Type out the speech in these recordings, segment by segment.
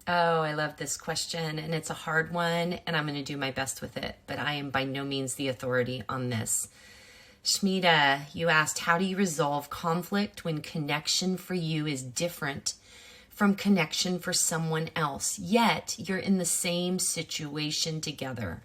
Oh, I love this question, and it's a hard one, and I'm going to do my best with it, but I am by no means the authority on this. Shmita, you asked, how do you resolve conflict when connection for you is different from connection for someone else, yet you're in the same situation together?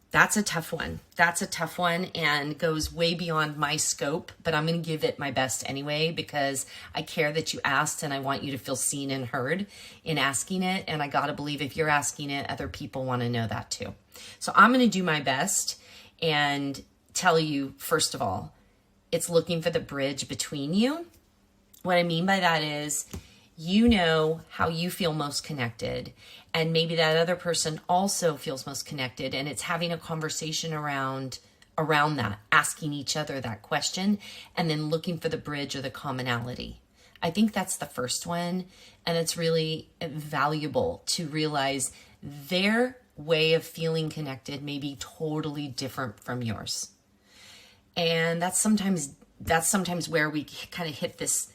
That's a tough one. That's a tough one and goes way beyond my scope, but I'm going to give it my best anyway because I care that you asked and I want you to feel seen and heard in asking it. And I got to believe if you're asking it, other people want to know that too. So I'm going to do my best and tell you, first of all, it's looking for the bridge between you. What I mean by that is, you know how you feel most connected, and maybe that other person also feels most connected, and it's having a conversation around that, asking each other that question, and then looking for the bridge or the commonality. I think that's the first one, and it's really valuable to realize their way of feeling connected may be totally different from yours. And that's sometimes where we kind of hit this,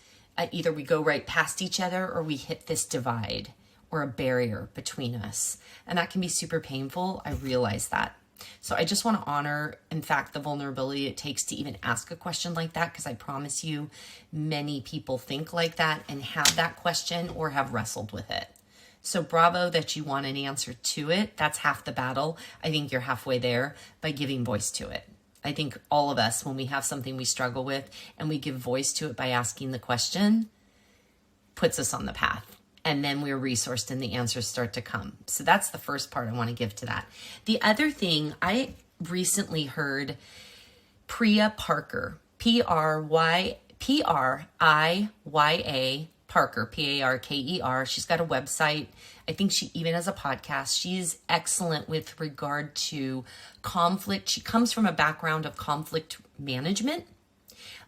either we go right past each other or we hit this divide or a barrier between us. And that can be super painful. I realize that. So I just want to honor, in fact, the vulnerability it takes to even ask a question like that, because I promise you, many people think like that and have that question or have wrestled with it. So bravo that you want an answer to it. That's half the battle. I think you're halfway there by giving voice to it. I think all of us, when we have something we struggle with and we give voice to it by asking the question, puts us on the path. And then we're resourced and the answers start to come. So that's the first part I want to give to that. The other thing, I recently heard Priya Parker, Priya Parker, Parker. She's got a website. I think she even has a podcast. She's excellent with regard to conflict. She comes from a background of conflict management,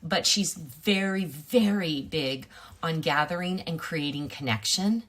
but she's very, very big on gathering and creating connection.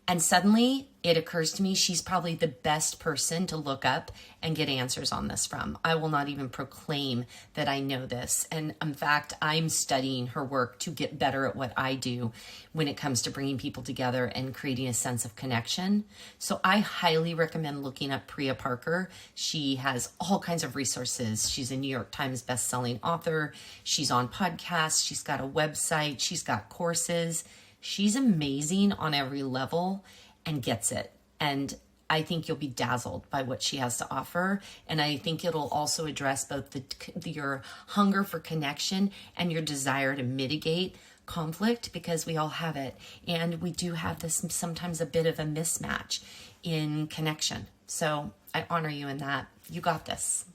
And suddenly it occurs to me she's probably the best person to look up and get answers on this from. I will not even proclaim that I know this. And in fact, I'm studying her work to get better at what I do when it comes to bringing people together and creating a sense of connection. So I highly recommend looking up Priya Parker. She has all kinds of resources. She's a New York Times bestselling author. She's on podcasts. She's got a website. She's got courses. She's amazing on every level and gets it. And I think you'll be dazzled by what she has to offer. And I think it'll also address both your hunger for connection and your desire to mitigate conflict, because we all have it. And we do have this sometimes a bit of a mismatch in connection. So I honor you in that. You got this.